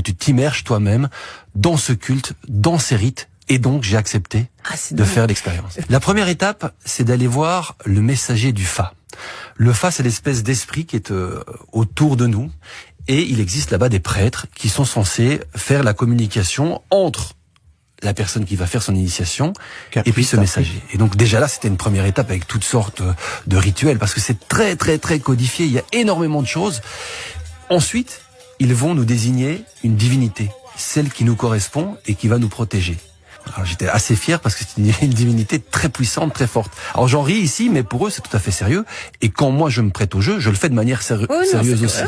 Tu t'immerges toi-même dans ce culte, dans ces rites, et donc j'ai accepté de faire l'expérience. La première étape, c'est d'aller voir le messager du Fa. Le Fa, c'est l'espèce d'esprit qui est autour de nous, et il existe là-bas des prêtres qui sont censés faire la communication entre la personne qui va faire son initiation et puis ce messager. Et donc déjà là, c'était une première étape avec toutes sortes de rituels, parce que c'est très très très codifié, il y a énormément de choses. Ensuite, ils vont nous désigner une divinité, celle qui nous correspond et qui va nous protéger. Alors j'étais assez fier parce que c'est une divinité très puissante, très forte. Alors j'en ris ici, mais pour eux c'est tout à fait sérieux. Et quand moi je me prête au jeu, je le fais de manière sérieuse aussi.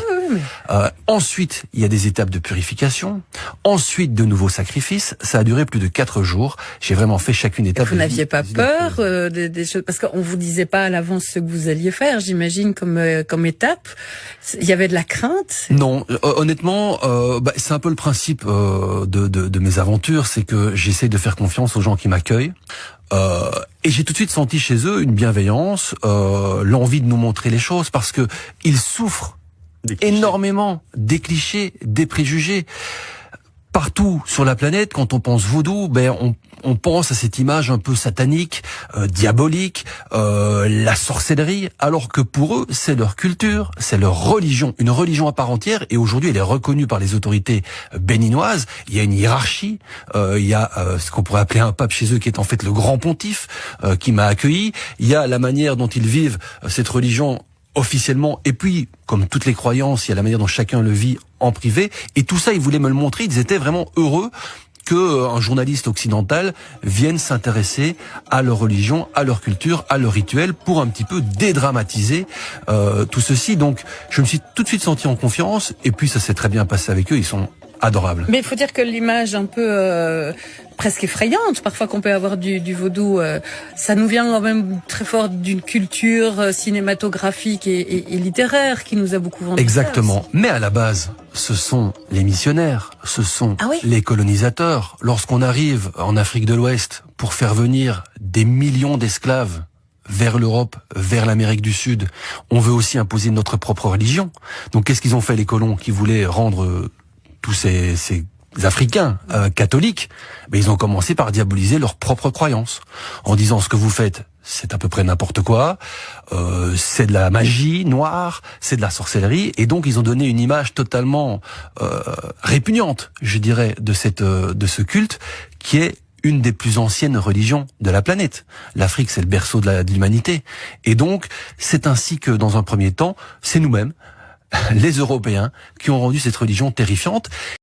Ensuite, il y a des étapes de purification. Ensuite, de nouveaux sacrifices. Ça a duré plus de 4 jours. J'ai vraiment fait chacune étape. Vous n'aviez pas peur des choses, parce qu'on vous disait pas à l'avance ce que vous alliez faire, j'imagine, comme étape. Il y avait de la crainte? Non, honnêtement, c'est un peu le principe de mes aventures, c'est que j'essaie de faire confiance aux gens qui m'accueillent. Et j'ai tout de suite senti chez eux une bienveillance, l'envie de nous montrer les choses, parce que ils souffrent énormément des clichés, des préjugés. Partout sur la planète, quand on pense vaudou, on pense à cette image un peu satanique, diabolique, la sorcellerie, alors que pour eux, c'est leur culture, c'est leur religion, une religion à part entière, et aujourd'hui, elle est reconnue par les autorités béninoises. Il y a une hiérarchie, il y a ce qu'on pourrait appeler un pape chez eux, qui est en fait le grand pontife, qui m'a accueilli. Il y a la manière dont ils vivent cette religion officiellement, et puis, comme toutes les croyances, il y a la manière dont chacun le vit en privé, et tout ça, ils voulaient me le montrer, ils étaient vraiment heureux qu'un journaliste occidental vienne s'intéresser à leur religion, à leur culture, à leur rituel, pour un petit peu dédramatiser tout ceci. Donc, je me suis tout de suite senti en confiance, et puis ça s'est très bien passé avec eux, ils sont adorables. Mais il faut dire que l'image un peu presque effrayante, parfois qu'on peut avoir du vaudou, ça nous vient quand même très fort d'une culture cinématographique et littéraire qui nous a beaucoup vendu. Exactement. Mais à la base, ce sont les missionnaires, ce sont les colonisateurs. Lorsqu'on arrive en Afrique de l'Ouest pour faire venir des millions d'esclaves vers l'Europe, vers l'Amérique du Sud, on veut aussi imposer notre propre religion. Donc qu'est-ce qu'ils ont fait, les colons, qui voulaient rendre tous ces Africains catholiques? Ils ont commencé par diaboliser leurs propres croyances, en disant ce que vous faites, c'est à peu près n'importe quoi, c'est de la magie noire, c'est de la sorcellerie, et donc ils ont donné une image totalement répugnante, je dirais, de ce culte qui est une des plus anciennes religions de la planète. L'Afrique, c'est le berceau de l'humanité, et donc c'est ainsi que, dans un premier temps, c'est nous-mêmes, les Européens, qui ont rendu cette religion terrifiante.